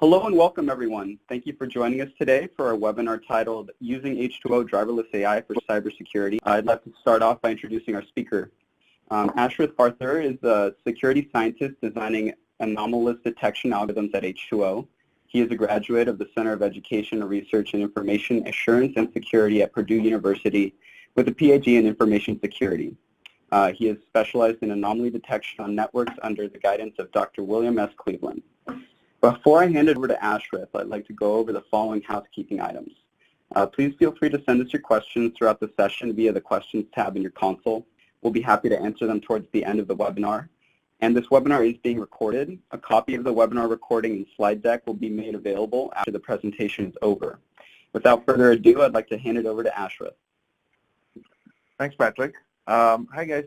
Hello and welcome everyone. Thank you for joining us today for our webinar titled Using H2O Driverless AI for Cybersecurity. I'd like to start off by introducing our speaker. Ashraf Arthur is a security scientist designing anomalous detection algorithms at H2O. He is a graduate of the Center of Education, Research and Information Assurance and Security at Purdue University with a PhD in Information Security. He is specialized in anomaly detection on networks under the guidance of Dr. William S. Cleveland. Before I hand it over to Ashraf, I'd like to go over the following housekeeping items. Please feel free to send us your questions throughout the session via the questions tab in your console. We'll be happy to answer them towards the end of the webinar. And this webinar is being recorded. A copy of the webinar recording and slide deck will be made available after the presentation is over. Without further ado, I'd like to hand it over to Ashraf. Thanks, Patrick. Hi, guys.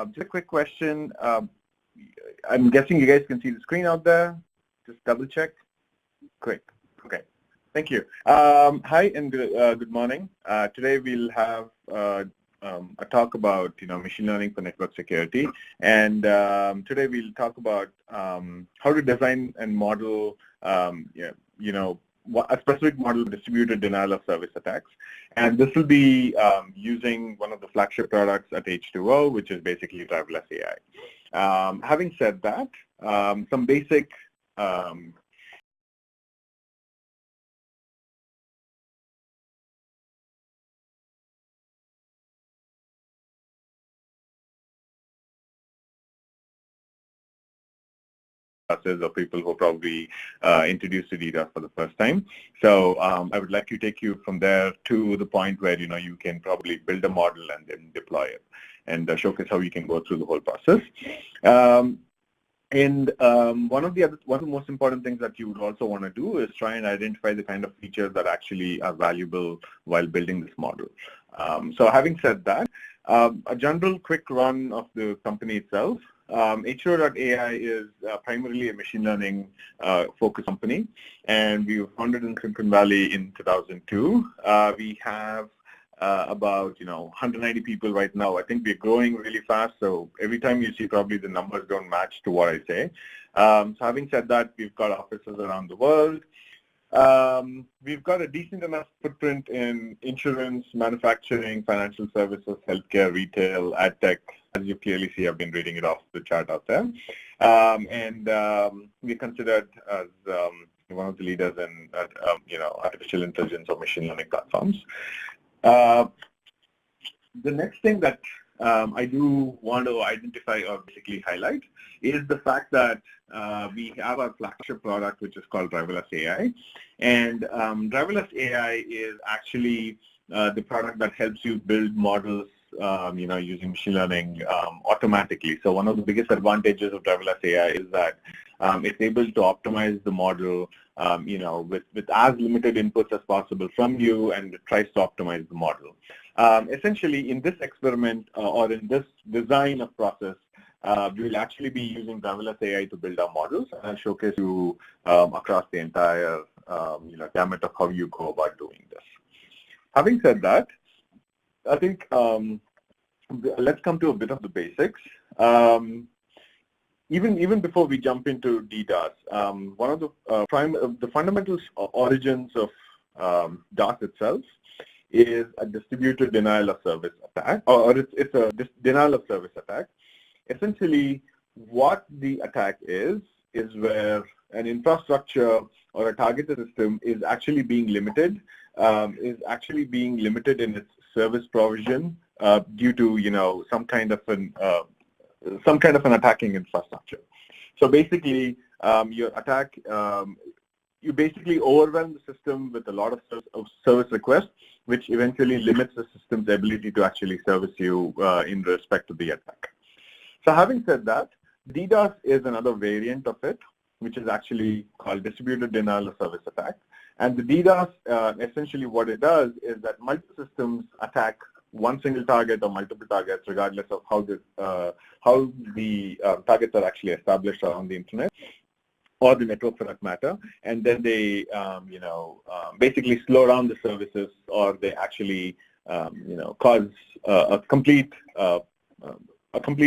Just a quick question. I'm guessing you guys can see the screen out there. Just double check. Great. Okay. Thank you. Hi and good morning. Today we'll have a talk about machine learning for network security, and today we'll talk about how to design and model a specific model of distributed denial of service attacks. And this will be using one of the flagship products at H2O, which is basically driverless AI. Having said that, some basic of people who are probably introduced to DDoS for the first time. So I would like to take you from there to the point where you can probably build a model and then deploy it, and showcase how you can go through the whole process. One of the most important things that you would also want to do is try and identify the kind of features that actually are valuable while building this model. So having said that, a general quick run of the company itself. H2O.ai is primarily a machine learning focused company, and we were founded in Silicon Valley in 2002. We have about 190 people right now. I think we're growing really fast, so every time you see probably the numbers don't match to what I say. So having said that, we've got offices around the world. We've got a decent enough footprint in insurance, manufacturing, financial services, healthcare, retail, ad tech. As you clearly see, I've been reading it off the chart out there. We're considered as one of the leaders in artificial intelligence or machine learning platforms. The next thing that I do want to identify or basically highlight is the fact that we have our flagship product, which is called Driverless AI. And Driverless AI is actually the product that helps you build models using machine learning automatically. So one of the biggest advantages of Driverless AI is that it's able to optimize the model with as limited inputs as possible from you, and it tries to optimize the model. Essentially, in this experiment or in this design of process, we will actually be using Driverless AI to build our models, and I'll showcase you across the entire gamut of how you go about doing this. Having said that, I think let's come to a bit of the basics. Even before we jump into DDoS, one of the fundamental origins of DOS itself is a distributed denial of service attack, or it's a denial of service attack. Essentially, what the attack is where an infrastructure or a targeted system is actually being limited, in its service provision due to some kind of an attacking infrastructure. So basically, your attack, you basically overwhelm the system with a lot of service requests, which eventually limits the system's ability to actually service you in respect to the attack. So having said that, DDoS is another variant of it, which is actually called distributed denial of service attack. And the DDoS, essentially what it does is that multiple systems attack one single target or multiple targets, regardless of how the targets are actually established around the internet or the network for that matter, and then they basically slow down the services, or they actually cause a complete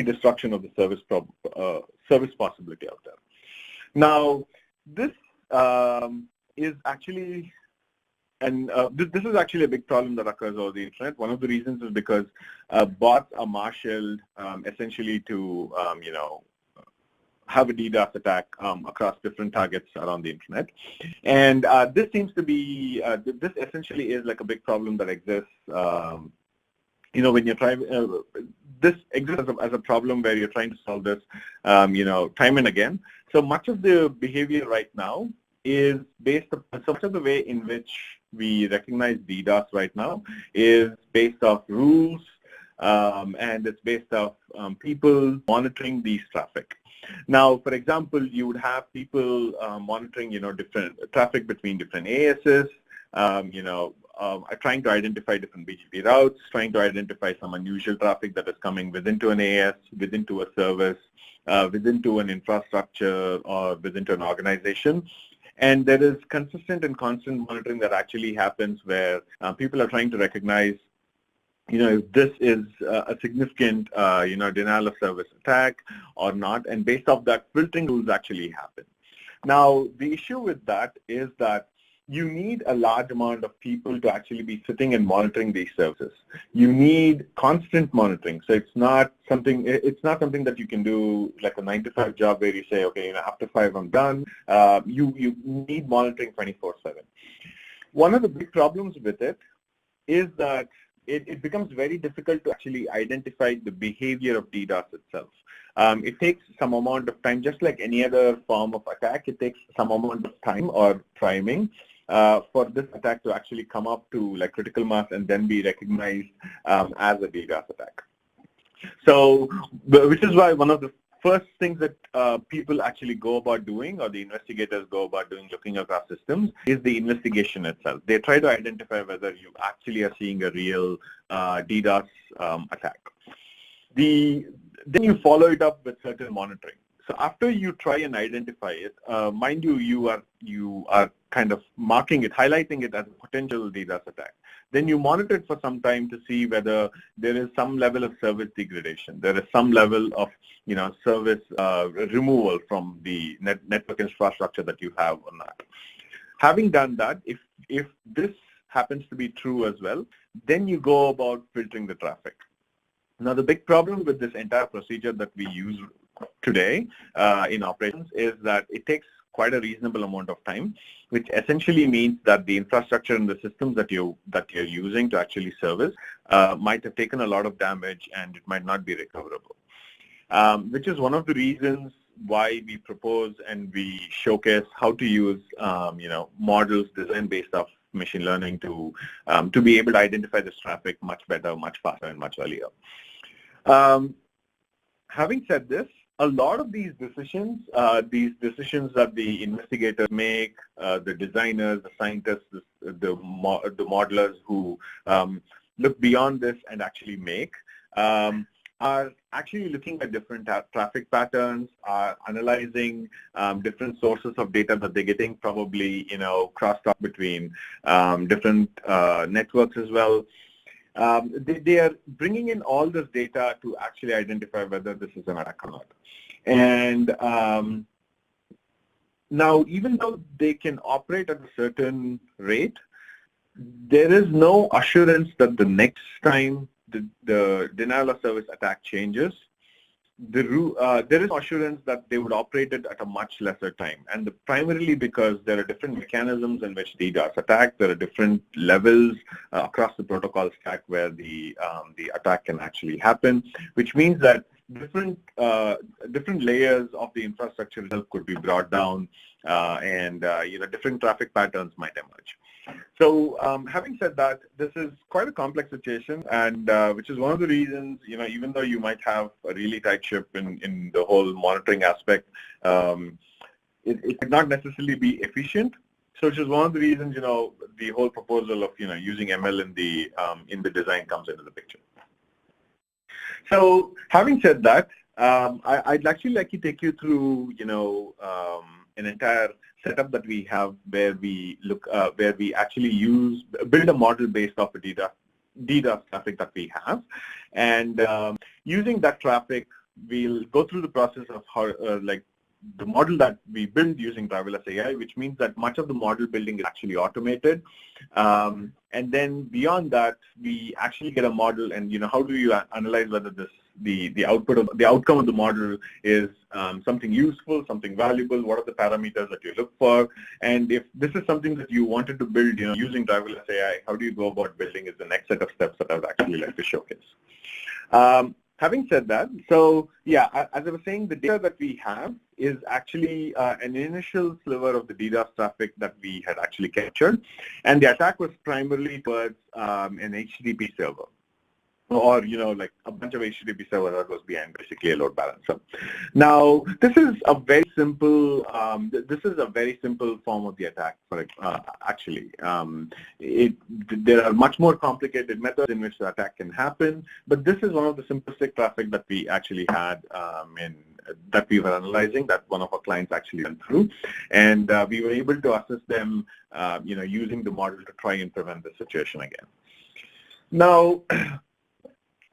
destruction of the service possibility out there. Now, this is actually, and this is actually a big problem that occurs over the internet. One of the reasons is because bots are marshaled essentially to, have a DDoS attack across different targets around the internet. And this seems to be, this essentially is like a big problem that exists, when you're trying, this exists as a problem where you're trying to solve this, time and again. So much of the behavior right now is based on, so much of the way in which we recognize DDoS right now is based off rules, and it's based off people monitoring these traffic. Now, for example, you would have people monitoring, different traffic between different ASs, trying to identify different BGP routes, trying to identify some unusual traffic that is coming within to an AS, within to a service, within to an infrastructure, or within to an organization. And there is consistent and constant monitoring that actually happens where people are trying to recognize, if this is a significant, denial of service attack or not, and based off that, filtering rules actually happen. Now, the issue with that is that you need a large amount of people to actually be sitting and monitoring these services. You need constant monitoring. So it's not something that you can do like a 9-to-5 job where you say, okay, after 5 I'm done. You need monitoring 24/7. One of the big problems with it is that it becomes very difficult to actually identify the behavior of DDoS itself. It takes some amount of time, just like any other form of attack. It takes some amount of time or priming for this attack to actually come up to like critical mass and then be recognized as a DDoS attack. So, which is why one of the first things that people actually go about doing, or the investigators go about doing looking across systems, is the investigation itself. They try to identify whether you actually are seeing a real DDoS attack. Then you follow it up with certain monitoring. So after you try and identify it, mind you, you are kind of marking it, highlighting it as a potential DDoS attack. Then you monitor it for some time to see whether there is some level of service degradation. There is some level of, service removal from the network infrastructure that you have or not. Having done that, if this happens to be true as well, then you go about filtering the traffic. Now, the big problem with this entire procedure that we use today in operations is that it takes quite a reasonable amount of time, which essentially means that the infrastructure and the systems that you're using to actually service might have taken a lot of damage and it might not be recoverable. Which is one of the reasons why we propose and we showcase how to use models designed based off machine learning to be able to identify this traffic much better, much faster, and much earlier. Having said this, a lot of these decisions that the investigators make, the designers, the scientists, the modelers who look beyond this and actually make, are actually looking at different traffic patterns, are analyzing different sources of data that they're getting, probably, crosstalk between different networks as well. They are bringing in all this data to actually identify whether this is an attack or not. And now, even though they can operate at a certain rate, there is no assurance that the next time the denial of service attack changes, there is assurance that they would operate it at a much lesser time, and primarily because there are different mechanisms in which DDoS attack. There are different levels across the protocol stack where the attack can actually happen, which means that different layers of the infrastructure itself could be brought down, and different traffic patterns might emerge. So having said that, this is quite a complex situation, and which is one of the reasons, even though you might have a really tight ship in the whole monitoring aspect, it might not necessarily be efficient. So which is one of the reasons, the whole proposal of, using ML in the design comes into the picture. So having said that, I'd actually like to take you through, an entire setup that we have where we actually build a model based off a DDoS traffic that we have, and using that traffic, we'll go through the process of how, the model that we build using driverless AI, which means that much of the model building is actually automated. And then beyond that, we actually get a model, and how do you analyze whether the outcome of the model is something useful, something valuable? What are the parameters that you look for? And if this is something that you wanted to build, using driverless AI, how do you go about building is the next set of steps that I would actually like to showcase. Having said that, so yeah, as I was saying, the data that we have is actually an initial sliver of the DDoS traffic that we had actually captured, and the attack was primarily towards an HTTP server, or like a bunch of HTTP server that was behind basically a load balancer. Now, this is a very simple form of the attack. Actually, there are much more complicated methods in which the attack can happen, but this is one of the simplistic traffic that we actually had that we were analyzing, that one of our clients actually went through, and we were able to assist them, using the model to try and prevent the situation again. Now,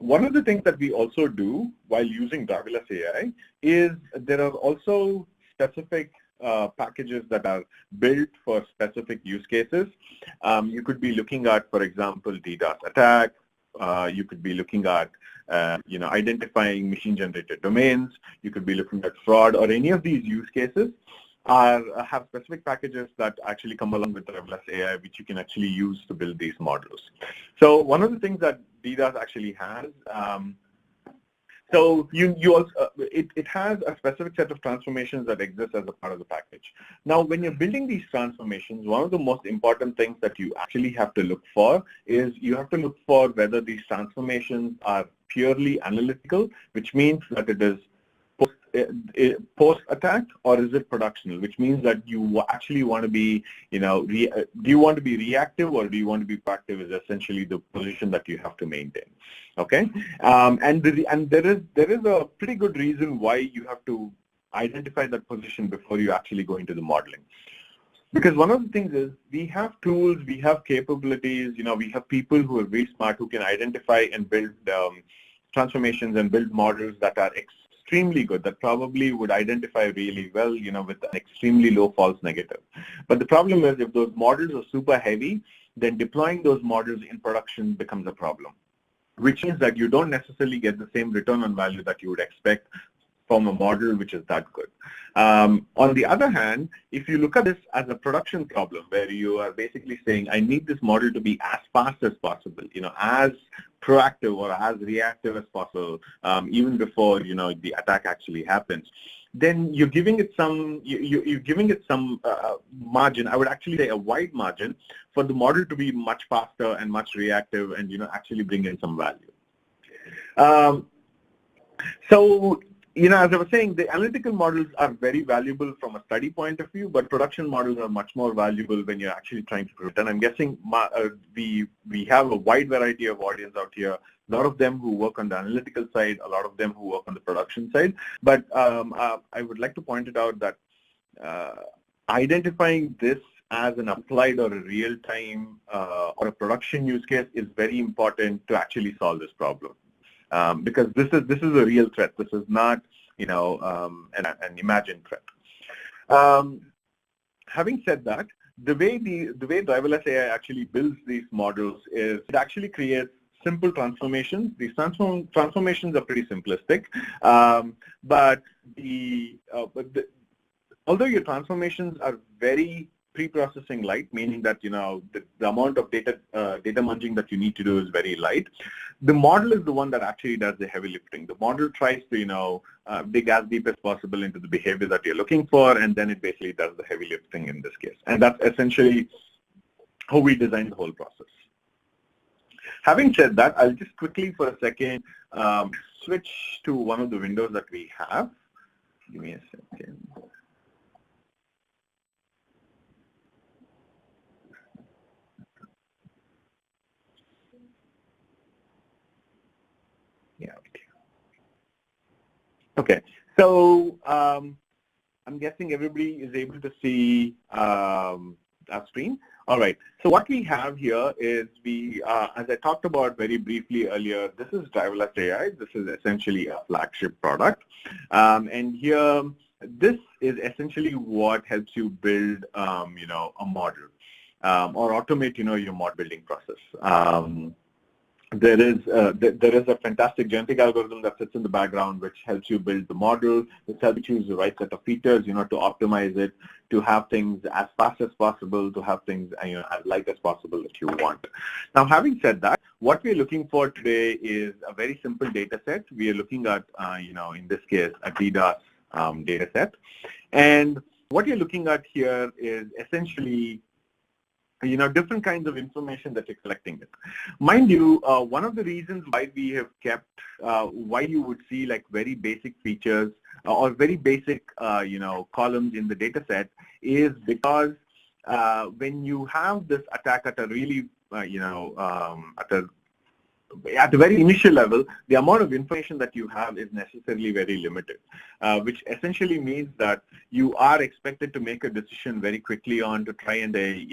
one of the things that we also do while using driverless AI is there are also specific packages that are built for specific use cases. You could be looking at, for example, DDoS attack. You could be looking at, identifying machine-generated domains. You could be looking at fraud, or any of these use cases have specific packages that actually come along with driverless AI, which you can actually use to build these models. So one of the things that DDoS actually has, it has a specific set of transformations that exist as a part of the package. Now, when you're building these transformations, one of the most important things that you actually have to look for is you have to look for whether these transformations are purely analytical, which means that it is post-attack, or is it productional, which means that you actually want to be, do you want to be reactive or do you want to be proactive is essentially the position that you have to maintain. Okay, and there is a pretty good reason why you have to identify that position before you actually go into the modeling. Because one of the things is we have tools, we have capabilities, we have people who are very smart who can identify and build transformations and build models that are extremely good, that probably would identify really well, with an extremely low false negative. But the problem is if those models are super heavy, then deploying those models in production becomes a problem, which means that you don't necessarily get the same return on value that you would expect from a model which is that good. On the other hand, if you look at this as a production problem where you are basically saying, I need this model to be as fast as possible, as proactive or as reactive as possible, even before, the attack actually happens, then you're giving it some, you're giving it some margin. I would actually say a wide margin for the model to be much faster and much reactive and, actually bring in some value. So, as I was saying, the analytical models are very valuable from a study point of view, but production models are much more valuable when you're actually trying to prove it. And I'm guessing we have a wide variety of audience out here, a lot of them who work on the analytical side, a lot of them who work on the production side. But I would like to point it out that identifying this as an applied or a real-time or a production use case is very important to actually solve this problem. Because this is a real threat. This is not, an imagined threat. Having said that, the way driverless AI actually builds these models is it actually creates simple transformations. These transformations are pretty simplistic, but although your transformations are very pre-processing light, meaning that the amount of data munging that you need to do is very light. The model is the one that actually does the heavy lifting. The model tries to dig as deep as possible into the behavior that you're looking for, and then it basically does the heavy lifting in this case. And that's essentially how we design the whole process. Having said that, I'll just quickly for a second switch to one of the windows that we have. Give me a second. Yeah. Okay. So I'm guessing everybody is able to see our screen. All right. So what we have here is as I talked about very briefly earlier, this is driverless AI. This is essentially a flagship product. And here this is essentially what helps you build, a model or automate, your model building process. There is a fantastic genetic algorithm that sits in the background which helps you build the model, which helps you choose the right set of features, to optimize it, to have things as fast as possible, to have things, as light as possible that you want. Now, having said that, what we're looking for today is a very simple data set. We are looking at, in this case, a DDoS data set. And what you're looking at here is essentially different kinds of information that you're collecting it. Mind you, one of the reasons why we have kept, why you would see like very basic features or very basic, columns in the data set is because when you have this attack at a really, at a very initial level, the amount of information that you have is necessarily very limited, which essentially means that you are expected to make a decision very quickly on to try and say,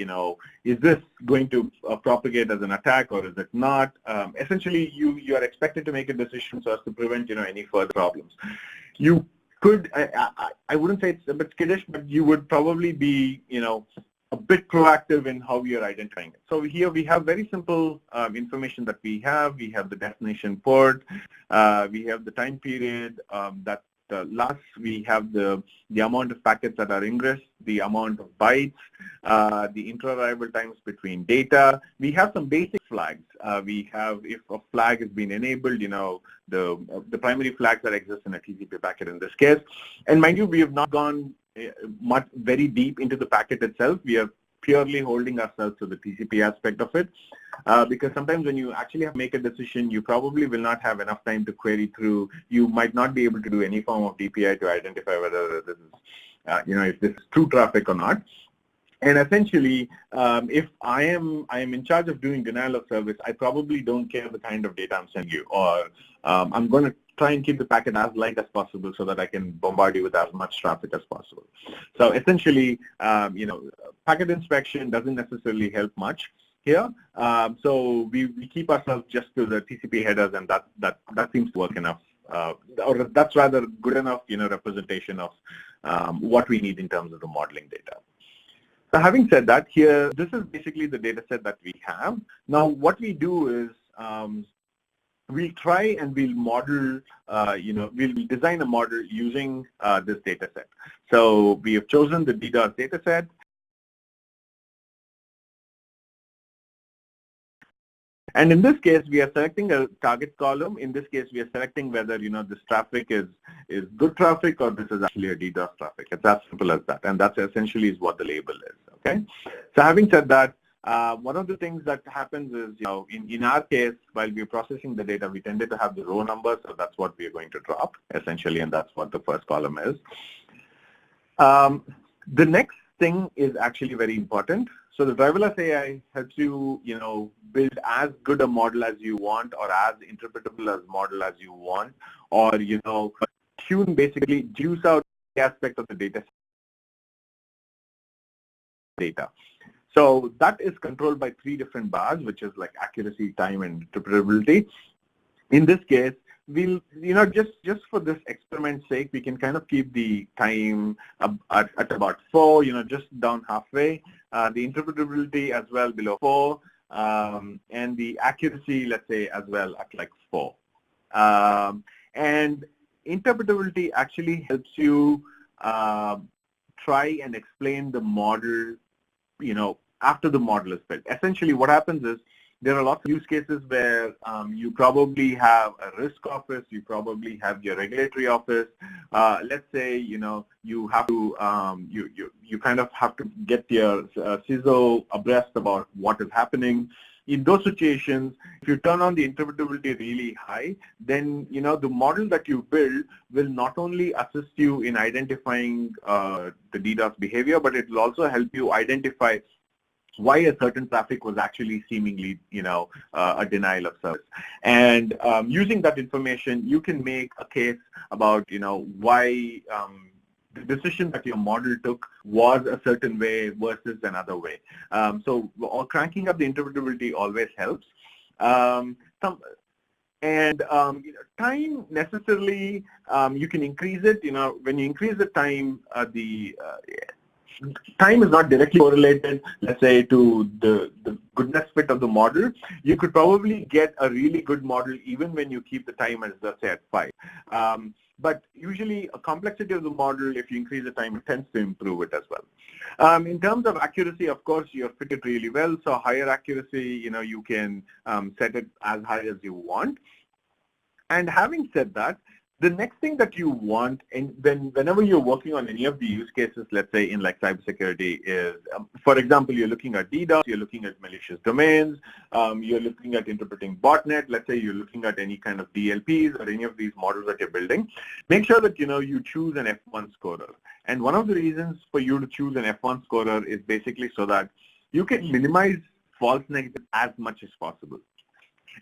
is this going to propagate as an attack or is it not? Essentially, you are expected to make a decision so as to prevent, any further problems. You could, I wouldn't say it's a bit skittish, but you would probably be, a bit proactive in how you're identifying it. So here we have very simple information that we have. We have the destination port. We have the time period that lasts. We have the amount of packets that are ingress, the amount of bytes, the intra-arrival times between data. We have some basic flags. We have, if a flag has been enabled, the primary flags that exist in a TCP packet in this case. And mind you, we have not gone very deep into the packet itself. We are purely holding ourselves to the TCP aspect of it, because sometimes when you actually have to make a decision, you probably will not have enough time to query through. You might not be able to do any form of DPI to identify whether this is, if this is true traffic or not. And essentially, if I am in charge of doing denial of service, I probably don't care the kind of data I'm sending you, or I'm going to try and keep the packet as light as possible so that I can bombard you with as much traffic as possible. So essentially, packet inspection doesn't necessarily help much here. So we keep ourselves just to the TCP headers, and that seems to work enough, or that's rather good enough, representation of what we need in terms of the modeling data. So having said that, here, this is basically the data set that we have. Now, what we do is we'll try and we'll model, we'll design a model using this data set. So we have chosen the DDoS data set. And in this case, we are selecting a target column. In this case, we are selecting whether, this traffic is good traffic or this is actually a DDoS traffic. It's as simple as that. And that's essentially is what the label is, okay? So having said that, one of the things that happens is, in our case, while we're processing the data, we tended to have the row number, so that's what we're going to drop, essentially, and that's what the first column is. The next thing is actually very important. So the driverless AI helps you, build as good a model as you want, or as interpretable a model as you want, or, basically juice out the aspect of the data. So that is controlled by 3 different bars, which is like accuracy, time, and interpretability. In this case, we'll, just for this experiment's sake, we can kind of keep the time at about 4, just down halfway. The interpretability as well below 4, and the accuracy, let's say, as well at like 4. And interpretability actually helps you try and explain the model, after the model is built. Essentially, what happens is there are lots of use cases where you probably have a risk office, you probably have your regulatory office. Let's say, you have to, you kind of have to get your CISO abreast about what is happening. In those situations, if you turn on the interpretability really high, then, the model that you build will not only assist you in identifying the DDoS behavior, but it will also help you identify why a certain traffic was actually seemingly, a denial of service. And using that information, you can make a case about, why the decision that your model took was a certain way versus another way. So cranking up the interpretability always helps. And time necessarily, you can increase it. When you increase the time, time is not directly correlated, let's say, to the goodness fit of the model. You could probably get a really good model even when you keep the time as, let's say, at 5. But usually a complexity of the model, if you increase the time, it tends to improve it as well. In terms of accuracy, of course, you're fitted really well. So higher accuracy, you can set it as high as you want. And having said that, the next thing that you want, and whenever you're working on any of the use cases, let's say in like cybersecurity, is, for example, you're looking at DDoS, you're looking at malicious domains, you're looking at interpreting botnet, let's say you're looking at any kind of DLPs or any of these models that you're building, make sure that, you choose an F1 scorer. And one of the reasons for you to choose an F1 scorer is basically so that you can minimize false negatives as much as possible.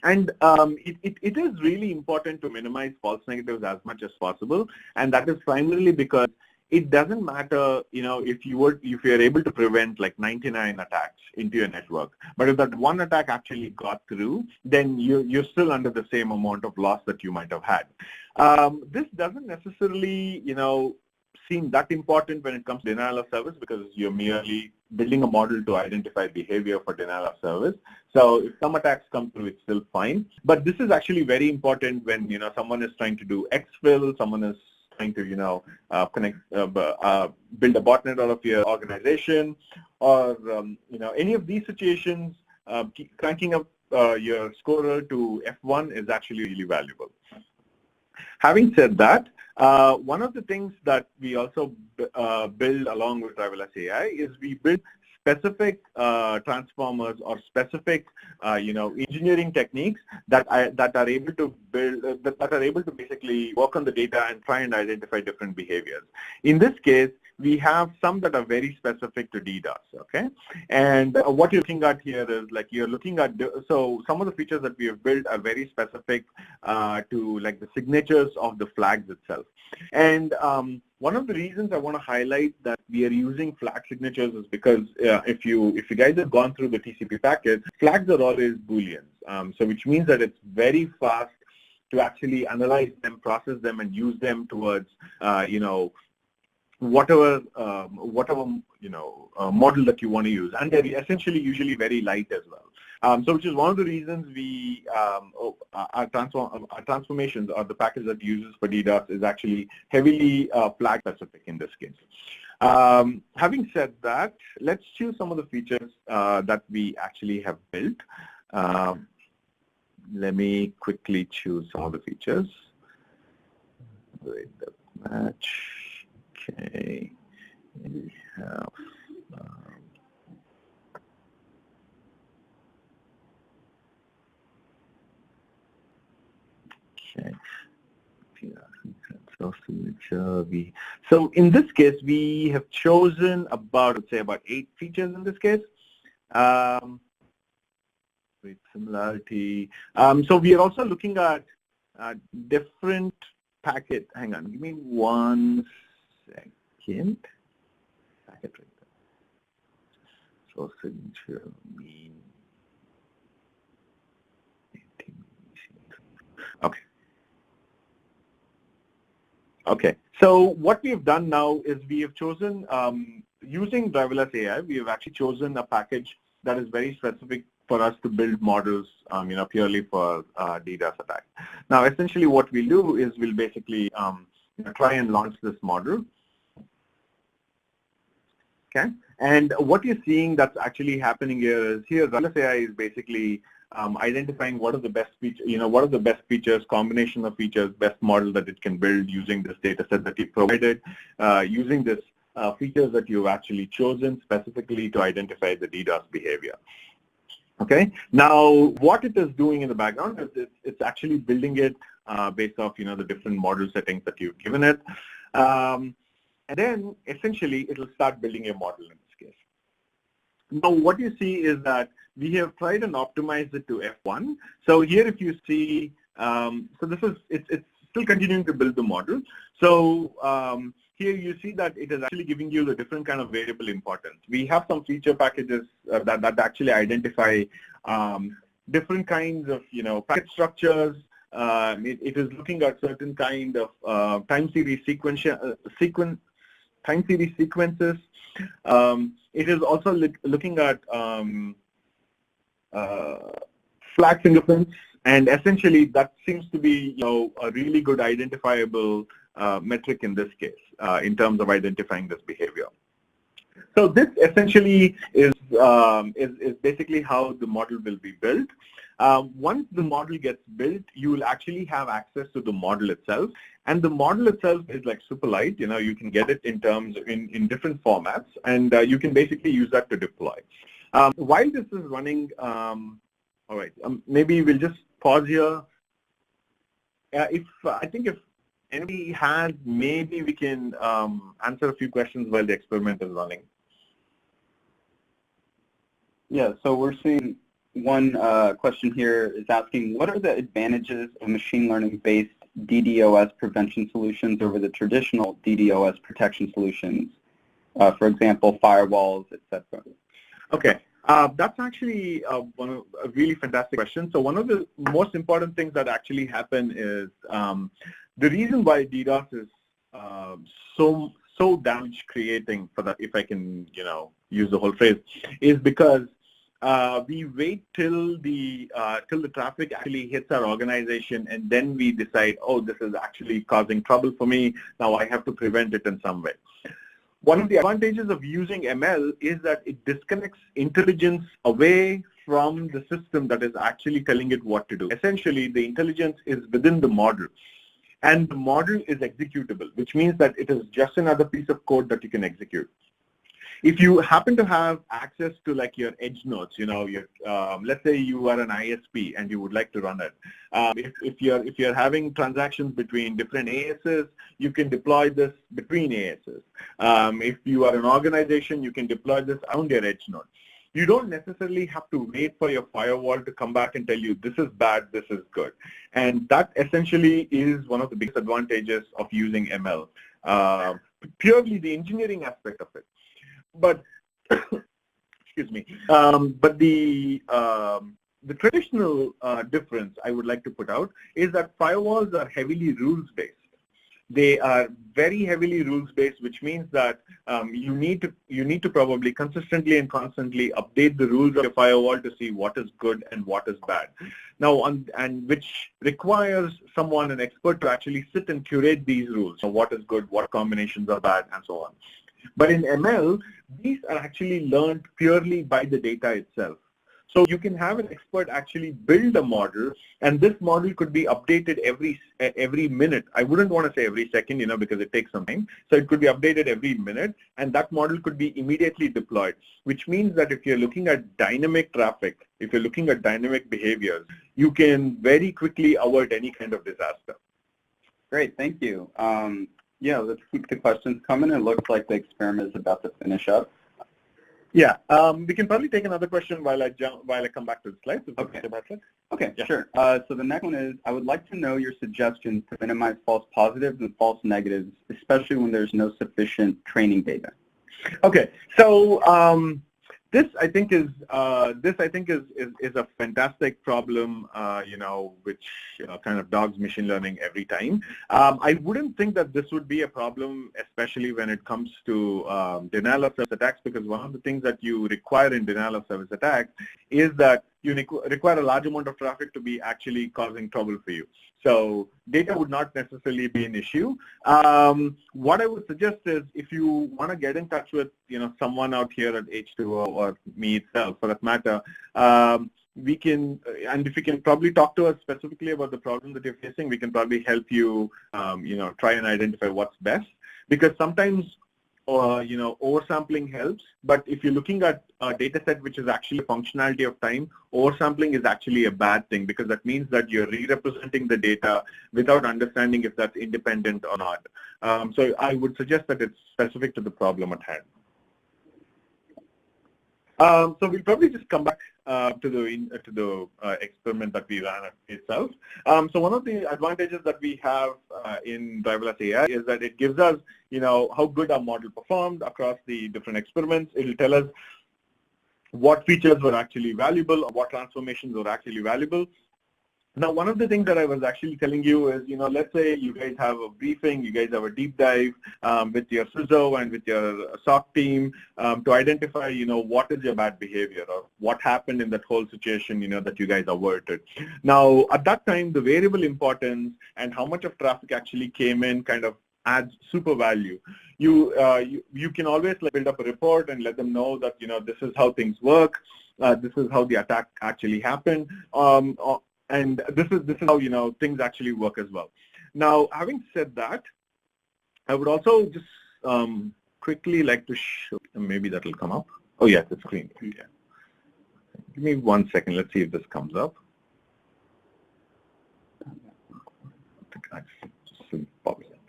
And it is really important to minimize false negatives as much as possible, and that is primarily because it doesn't matter, if you're able to prevent like 99 attacks into your network, but if that one attack actually got through, then you're still under the same amount of loss that you might have had. This doesn't necessarily, seem that important when it comes to denial of service, because you're merely building a model to identify behavior for denial of service. So if some attacks come through, it's still fine. But this is actually very important when, someone is trying to do exfil, someone is trying to, build a botnet out of your organization, or, any of these situations, cranking up your scorer to F1 is actually really valuable. Having said that, one of the things that we also build along with Driverless AI is we build specific transformers or specific, engineering techniques that are able to build, that are able to basically work on the data and try and identify different behaviors. In this case, we have some that are very specific to DDoS, okay? And what you're looking at here is like you're looking at, so some of the features that we have built are very specific to like the signatures of the flags itself. And one of the reasons I want to highlight that we are using flag signatures is because if you guys have gone through the TCP packet, flags are always Booleans, so which means that it's very fast to actually analyze them, process them, and use them towards, whatever model that you want to use, and they're essentially usually very light as well. So which is one of the reasons we our transformations or the package that uses for DDoS is actually heavily flag specific in this case. Having said that, let's choose some of the features that we actually have built. Let me quickly choose some of the features. Wait, the match. Okay, we have okay. So in this case, we have chosen about, let's say, about 8 features in this case. With similarity. So we are also looking at different packet. Hang on, give me 1 second. Packet right there. So signature mean. Okay. Okay. So what we have done now is we have chosen, using Driverless AI, we have actually chosen a package that is very specific for us to build models, purely for DDoS attack. Now, essentially what we'll do is we'll basically try and launch this model. Okay. And what you're seeing that's actually happening here is Driverless AI is basically identifying what are the best features, what are the best features, combination of features, best model that it can build using this data set that you provided, using this features that you've actually chosen specifically to identify the DDoS behavior. Okay. Now, what it is doing in the background is it's actually building it based off, the different model settings that you've given it. And then essentially it will start building a model in this case. Now, what you see is that we have tried and optimized it to F1. So here, if you see, so this is, it's still continuing to build the model. So here you see that it is actually giving you the different kind of variable importance. We have some feature packages that actually identify different kinds of, packet structures, it is looking at certain kind of time series sequences. It is also looking at flag fingerprints, and essentially that seems to be a really good identifiable metric in this case in terms of identifying this behavior. So this essentially is basically how the model will be built. Once the model gets built, you will actually have access to the model itself, and the model itself is like super light. You can get it in terms in different formats, and you can basically use that to deploy. While this is running, all right, maybe we'll just pause here. I think if anybody has, maybe we can answer a few questions while the experiment is running. Yeah, so we're seeing one question here is asking, what are the advantages of machine learning-based DDoS prevention solutions over the traditional DDoS protection solutions? For example, firewalls, etc. Okay. That's actually a really fantastic question. So one of the most important things that actually happen is the reason why DDoS is so damage creating, for that, if I can use the whole phrase, is because we wait till the traffic actually hits our organization, and then we decide, oh, this is actually causing trouble for me. Now I have to prevent it in some way. One of the advantages of using ML is that it disconnects intelligence away from the system that is actually telling it what to do. Essentially, the intelligence is within the model, and the model is executable, which means that it is just another piece of code that you can execute. If you happen to have access to like your edge nodes, let's say you are an ISP and you would like to run it. If you're having transactions between different ASs, you can deploy this between ASs. If you are an organization, you can deploy this around your edge node. You don't necessarily have to wait for your firewall to come back and tell you this is bad, this is good. And that essentially is one of the biggest advantages of using ML, purely the engineering aspect of it. But excuse me. But the traditional difference I would like to put out is that firewalls are heavily rules-based. They are very heavily rules-based, which means that you need to probably consistently and constantly update the rules of your firewall to see what is good and what is bad. Now, and which requires someone, an expert, to actually sit and curate these rules. So what is good, what combinations are bad, and so on. But in ML, these are actually learned purely by the data itself. So you can have an expert actually build a model, and this model could be updated every minute. I wouldn't want to say every second, because it takes some time. So it could be updated every minute, and that model could be immediately deployed, which means that if you're looking at dynamic traffic, if you're looking at dynamic behaviors, you can very quickly avert any kind of disaster. Great, thank you. Yeah, let's keep the questions coming. It looks like the experiment is about to finish up. Yeah, we can probably take another question while I come back to the slides. Okay. Okay, yeah. Sure. So the next one is, I would like to know your suggestions to minimize false positives and false negatives, especially when there's no sufficient training data. Okay, so this I think is a fantastic problem, which kind of dogs machine learning every time. I wouldn't think that this would be a problem, especially when it comes to denial of service attacks, because one of the things that you require in denial of service attacks is that you require a large amount of traffic to be actually causing trouble for you. So data would not necessarily be an issue. What I would suggest is, if you want to get in touch with someone out here at H2O or me itself, for that matter, we can, and if you can probably talk to us specifically about the problem that you're facing, we can probably help you, try and identify what's best. Because sometimes oversampling helps, but if you're looking at a data set which is actually a functionality of time, oversampling is actually a bad thing, because that means that you're re-representing the data without understanding if that's independent or not. So I would suggest that it's specific to the problem at hand. So we'll probably just come back to the experiment that we ran itself. So one of the advantages that we have in driverless AI is that it gives us, how good our model performed across the different experiments. It will tell us what features were actually valuable, or what transformations were actually valuable. Now, one of the things that I was actually telling you is, let's say you guys have a briefing, you guys have a deep dive with your CISO and with your SOC team to identify, what is your bad behavior or what happened in that whole situation, that you guys averted. Now, at that time, the variable importance and how much of traffic actually came in kind of adds super value. You can always build up a report and let them know that, this is how things work, this is how the attack actually happened. And this is how things actually work as well. Now, having said that, I would also just quickly like to show. Maybe that will come up. Oh yeah, the screen. Yeah. Give me 1 second. Let's see if this comes up. Just pop it up,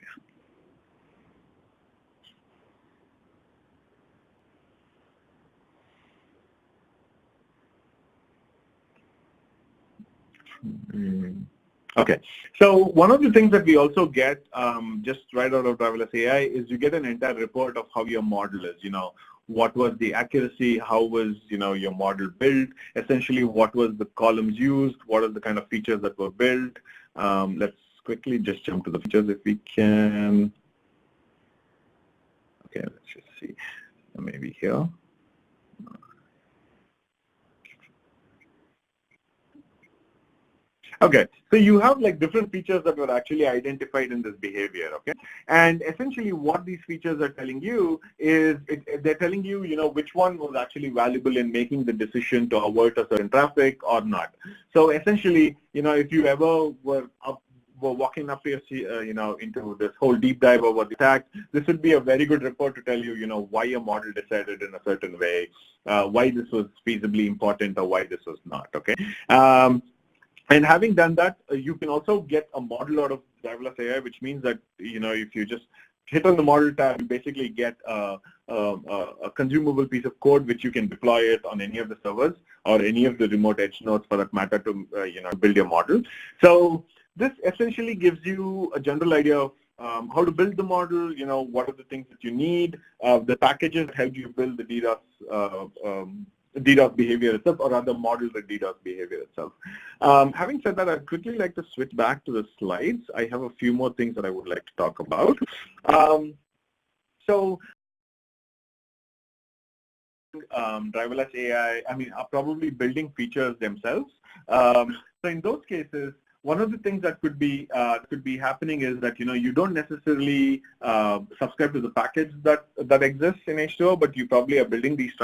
yeah. Okay, so one of the things that we also get just right out of Driverless AI is you get an entire report of how your model is, what was the accuracy, how was, your model built, essentially what was the columns used, what are the kind of features that were built. Let's quickly just jump to the features if we can. Okay, let's just see, maybe here. Okay, so you have different features that were actually identified in this behavior, okay? And essentially what these features are telling you is they're telling you, which one was actually valuable in making the decision to avert a certain traffic or not. So essentially, if you ever were walking up to your, into this whole deep dive over the attack, this would be a very good report to tell you, why your model decided in a certain way, why this was feasibly important or why this was not, okay? And having done that, you can also get a model out of Driverless AI, which means that, if you just hit on the model tab, you basically get a consumable piece of code which you can deploy it on any of the servers or any of the remote edge nodes for that matter to, build your model. So this essentially gives you a general idea of how to build the model, what are the things that you need, the packages that help you build the DDoS behavior itself, or rather model the DDoS behavior itself. Having said that, I'd quickly like to switch back to the slides. I have a few more things that I would like to talk about. So Driverless AI, are probably building features themselves. So in those cases, one of the things that could be happening is that you don't necessarily subscribe to the package that exists in H2O, but you probably are building these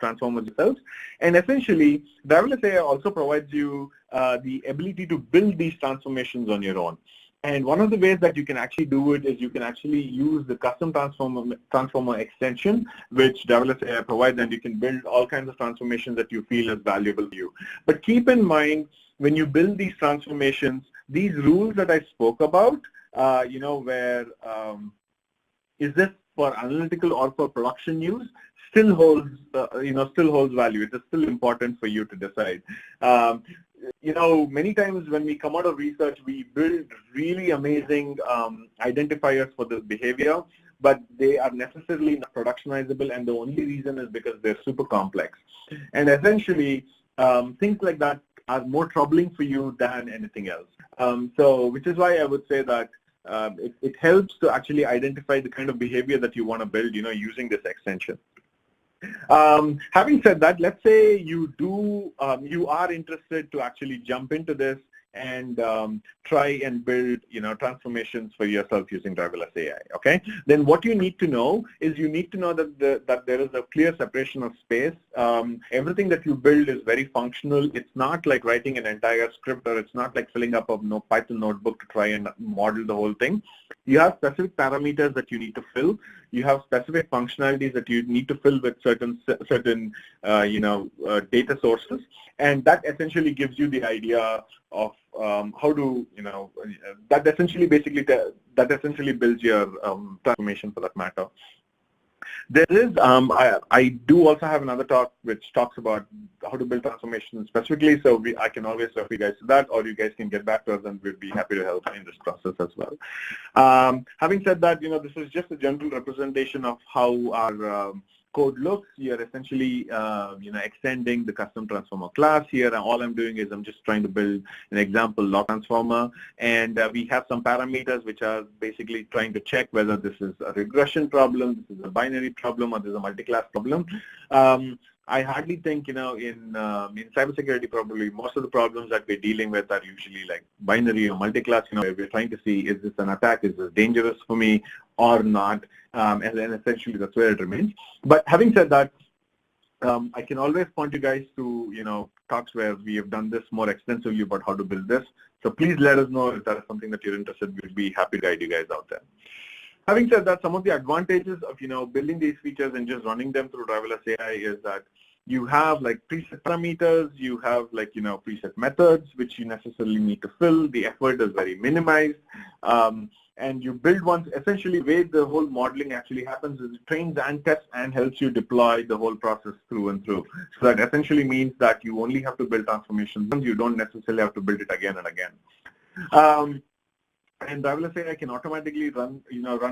transformers yourselves. And essentially, Driverless AI also provides you the ability to build these transformations on your own. And one of the ways that you can actually do it is you can actually use the custom transformer extension, which Driverless AI provides, and you can build all kinds of transformations that you feel is valuable to you. But keep in mind, when you build these transformations, these rules that I spoke about, where is this for analytical or for production use, still holds value. It is still important for you to decide. Many times when we come out of research, we build really amazing identifiers for this behavior, but they are necessarily not productionizable, and the only reason is because they're super complex. And essentially, things like that are more troubling for you than anything else. Which is why I would say that it helps to actually identify the kind of behavior that you want to build, using this extension. Having said that, let's say you are interested to actually jump into this and try and build, transformations for yourself using Driverless AI. Okay. Then what you need to know is that there is a clear separation of space. Everything that you build is very functional. It's not like writing an entire script, or it's not like filling up a Python notebook to try and model the whole thing. You have specific parameters that you need to fill. You have specific functionalities that you need to fill with certain data sources, and that essentially gives you the idea of how to, that essentially builds your transformation for that matter. There is, I do also have another talk which talks about how to build transformations specifically, so I can always refer you guys to that, or you guys can get back to us and we'd be happy to help in this process as well. Having said that, this is just a general representation of how our code looks. You're essentially, extending the custom transformer class here. And all I'm doing is I'm just trying to build an example log transformer. And we have some parameters which are basically trying to check whether this is a regression problem, this is a binary problem, or this is a multi-class problem. I hardly think, in cybersecurity, probably most of the problems that we're dealing with are usually like binary or multi-class, where we're trying to see, is this an attack, is this dangerous for me or not, and then essentially that's where it remains. But having said that, I can always point you guys to, talks where we have done this more extensively about how to build this. So please let us know if that is something that you're interested in. We'll be happy to guide you guys out there. Having said that, some of the advantages of, building these features and just running them through driverless AI is that you have like preset parameters, you have like, preset methods, which you necessarily need to fill. The effort is very minimized. And you build once, essentially the way the whole modeling actually happens is it trains and tests and helps you deploy the whole process through and through. So that essentially means that you only have to build transformations once, you don't necessarily have to build it again and again. And driverless AI can automatically run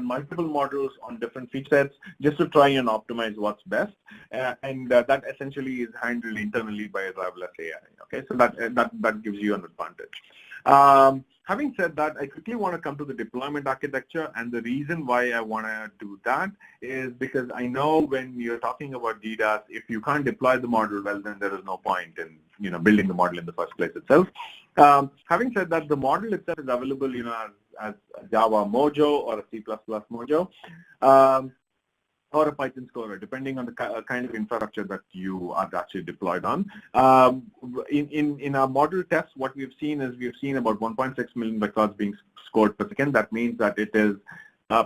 multiple models on different feature sets just to try and optimize what's best. And that essentially is handled internally by a driverless AI. Okay, so that gives you an advantage. Having said that, I quickly want to come to the deployment architecture, and the reason why I want to do that is because I know when you're talking about DDoS, if you can't deploy the model well, then there is no point in building the model in the first place itself. Having said that, the model itself is available, as a Java Mojo or a C++ Mojo, or a Python Scorer, depending on the kind of infrastructure that you are actually deployed on. In our model tests, what we've seen is about 1.6 million records being scored per second. That means that it is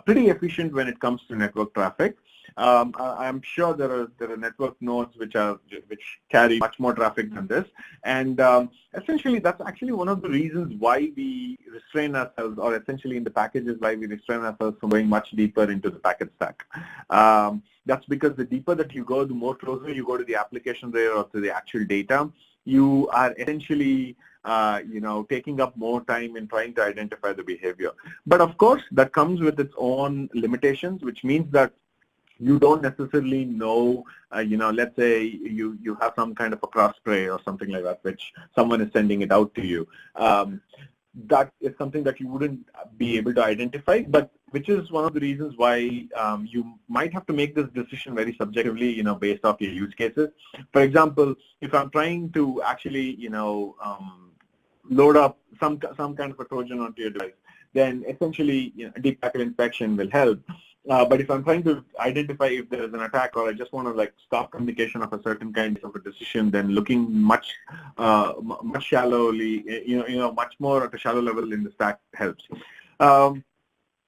pretty efficient when it comes to network traffic. I'm sure there are network nodes which carry much more traffic than this, and essentially that's actually one of the reasons why we restrain ourselves, or essentially in the packages why we restrain ourselves from going much deeper into the packet stack. That's because the deeper that you go, the more closer you go to the application layer or to the actual data, you are essentially taking up more time in trying to identify the behavior. But of course, that comes with its own limitations, which means that you don't necessarily know, let's say you have some kind of a cross spray or something like that, which someone is sending it out to you. That is something that you wouldn't be able to identify, but which is one of the reasons why you might have to make this decision very subjectively, based off your use cases. For example, if I'm trying to actually, load up some kind of a Trojan onto your device, then essentially, deep packet inspection will help. But if I'm trying to identify if there is an attack, or I just want to stop communication of a certain kind of a decision, then looking much shallowly, much more at a shallow level in the stack helps.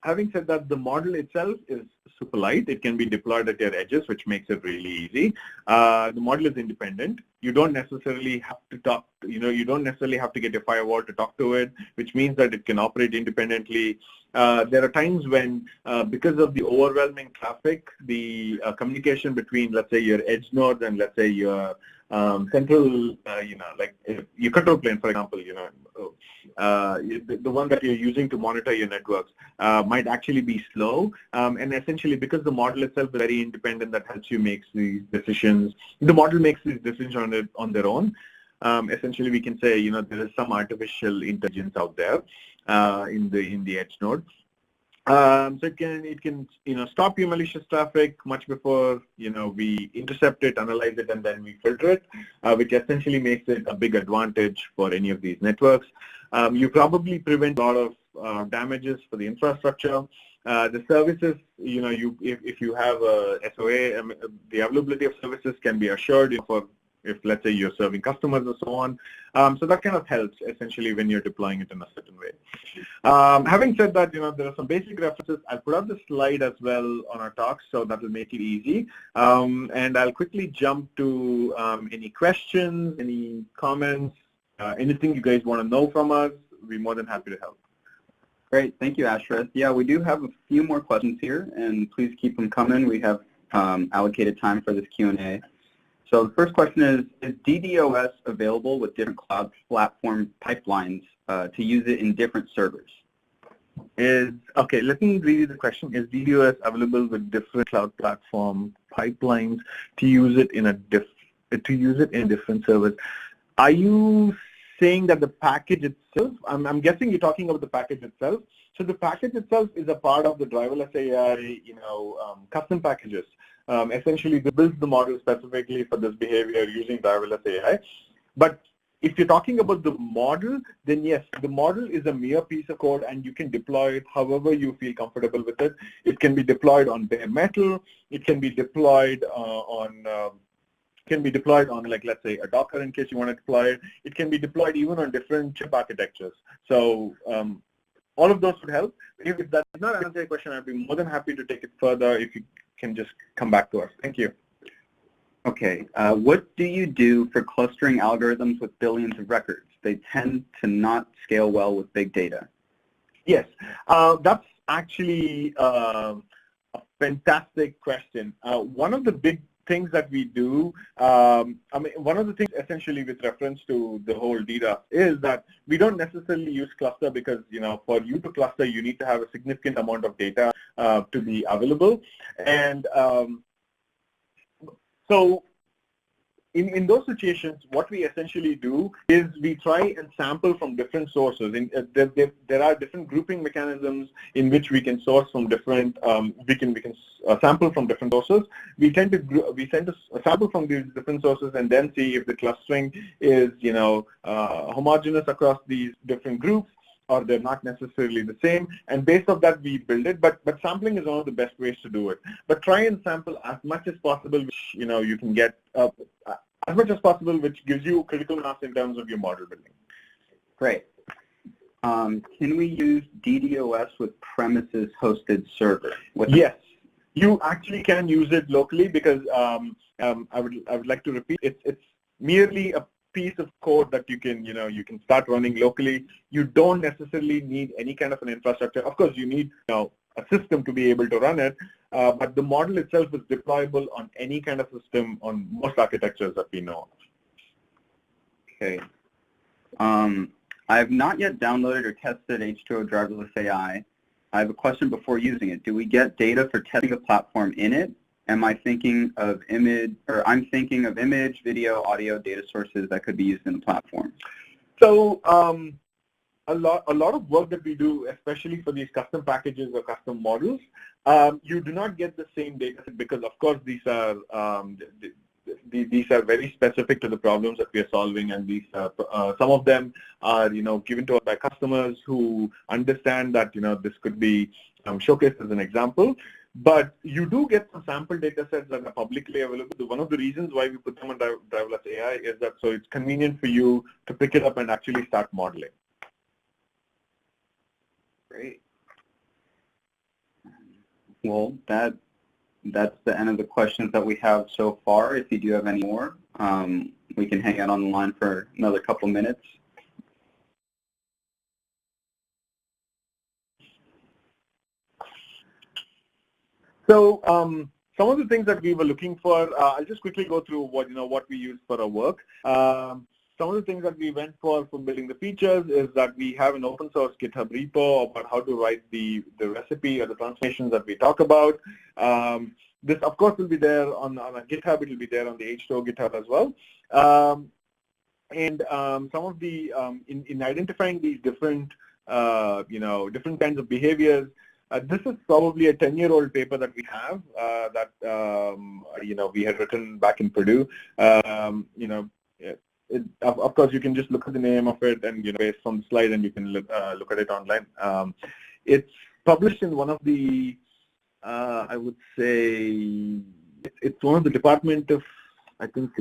Having said that, the model itself is super light. It can be deployed at your edges, which makes it really easy. The model is independent. You don't necessarily have to talk, you don't necessarily have to get a firewall to talk to it, which means that it can operate independently. There are times when, because of the overwhelming traffic, the communication between, let's say, your edge node and, let's say, your central, your control plane, for example, the one that you're using to monitor your networks might actually be slow. And essentially, because the model itself is very independent, that helps you make these decisions. The model makes these decisions on their own. Essentially, we can say, there is some artificial intelligence out there in the edge node. So it can stop your malicious traffic much before we intercept it, analyze it, and then we filter it, which essentially makes it a big advantage for any of these networks. You probably prevent a lot of damages for the infrastructure. The services, if you have a SOA, the availability of services can be assured if let's say you're serving customers or so on. So that kind of helps essentially when you're deploying it in a certain way. Having said that, there are some basic references. I'll put up the slide as well on our talk, so that will make it easy. And I'll quickly jump to any questions, any comments, anything you guys want to know from us. We'll be more than happy to help. Great, thank you, Ashraf. Yeah, we do have a few more questions here, and please keep them coming. We have allocated time for this Q&A. So the first question is DDoS available with different cloud platform pipelines to use it in different servers? Okay, let me read you the question. Is DDoS available with different cloud platform pipelines to use it in different servers? Are you saying that the package itself, I'm guessing you're talking about the package itself. So the package itself is a part of the driverless AI, custom packages. Essentially, they build the model specifically for this behavior using driverless AI. But if you're talking about the model, then yes, the model is a mere piece of code and you can deploy it however you feel comfortable with it. It can be deployed on bare metal. It can be deployed like, let's say, a Docker in case you want to deploy it. It can be deployed even on different chip architectures. So all of those would help. If that does not answer your question, I'd be more than happy to take it further if you can just come back to us. Thank you. Okay, what do you do for clustering algorithms with billions of records? They tend to not scale well with big data. Yes, that's actually a fantastic question. One of the big things that we do, one of the things essentially with reference to the whole DDoS is that we don't necessarily use cluster because, for you to cluster, you need to have a significant amount of data to be available. And so in those situations, what we essentially do is we try and sample from different sources. There are different grouping mechanisms in which we can source from different, we can sample from different sources. We tend to sample from these different sources and then see if the clustering is, homogeneous across these different groups, or they're not necessarily the same, and based on that we build it. But sampling is one of the best ways to do it. But try and sample as much as possible, which you can get as much as possible, which gives you critical mass in terms of your model building. Great. Can we use DDoS with premises hosted server? Yes, you actually can use it locally because I would like to repeat, it's merely a piece of code that you can start running locally. You don't necessarily need any kind of an infrastructure. Of course, you need a system to be able to run it, but the model itself is deployable on any kind of system on most architectures that we know of. Okay. I have not yet downloaded or tested H2O Driverless AI. I have a question before using it. Do we get data for testing the platform in it? I'm thinking of image, video, audio, data sources that could be used in the platform. So a lot of work that we do, especially for these custom packages or custom models, you do not get the same data set because, of course, these are very specific to the problems that we are solving, and these some of them are given to us by customers who understand that this could be showcased as an example. But you do get some sample data sets that are publicly available. One of the reasons why we put them on driverless AI is that so it's convenient for you to pick it up and actually start modeling. Great. Well, that's the end of the questions that we have so far. If you do have any more, we can hang out on the line for another couple minutes. So some of the things that we were looking for, I'll just quickly go through what we use for our work. Some of the things that we went for building the features is that we have an open source GitHub repo about how to write the recipe or the transformations that we talk about. This, of course, will be there on a GitHub. It will be there on the H2O GitHub as well. And some of the in identifying these different different kinds of behaviors. This is probably a 10-year-old paper that we have that we had written back in Purdue. Of course, you can just look at the name of it and based on the slide, and you can look at it online. It's published in one of the I would say it's one of the Department of, I think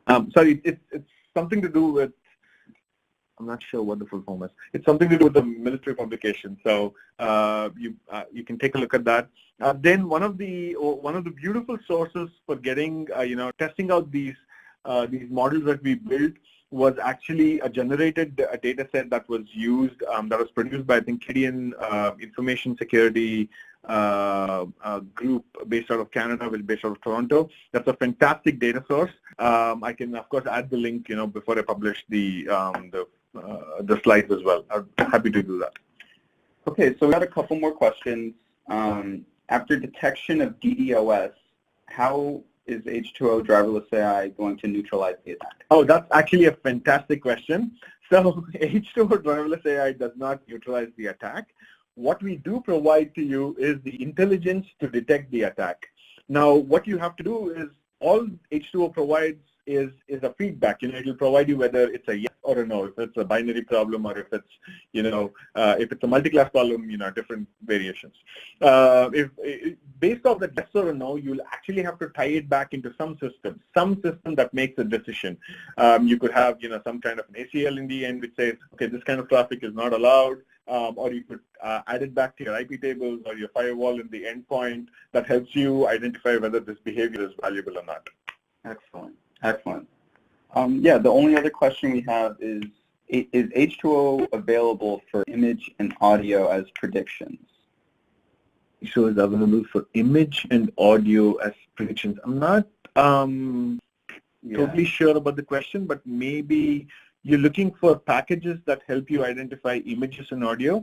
it's something to do with, I'm not sure what the full form is. It's something to do with the military publication. So you can take a look at that. Then one of the beautiful sources for getting testing out these models that we built was actually a generated data set that was used that was produced by, I think, Canadian Information Security group based out of Canada, based out of Toronto. That's a fantastic data source. I can, of course, add the link before I publish the slides as well. I'm happy to do that. Okay, so we got a couple more questions. After detection of DDoS, how is H2O Driverless AI going to neutralize the attack? Oh, that's actually a fantastic question. So H2O Driverless AI does not neutralize the attack. What we do provide to you is the intelligence to detect the attack. Now, what you have to do is all H2O provides is a feedback. It will provide you whether it's a yes or a no, if it's a binary problem or if it's, if it's a multi-class problem, different variations. Based off the yes or a no, you'll actually have to tie it back into some system that makes a decision. You could have, some kind of an ACL in the end which says, okay, this kind of traffic is not allowed. Or you could add it back to your IP tables or your firewall in the endpoint that helps you identify whether this behavior is valuable or not. Excellent. Excellent. Yeah, the only other question we have is H2O available for image and audio as predictions? H2O is available for image and audio as predictions. I'm not totally sure about the question, but maybe you're looking for packages that help you identify images and audio.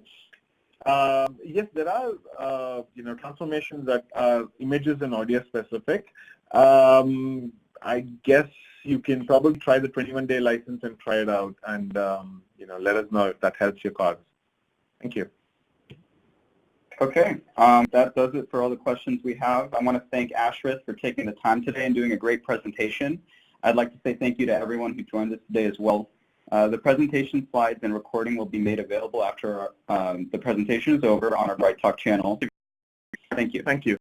Yes, there are transformations that are images and audio specific. I guess you can probably try the 21-day license and try it out, and let us know if that helps your cause. Thank you. Okay, that does it for all the questions we have. I want to thank Ashrith for taking the time today and doing a great presentation. I'd like to say thank you to everyone who joined us today as well. The presentation slides and recording will be made available after the presentation is over on our Bright Talk channel. Thank you. Thank you.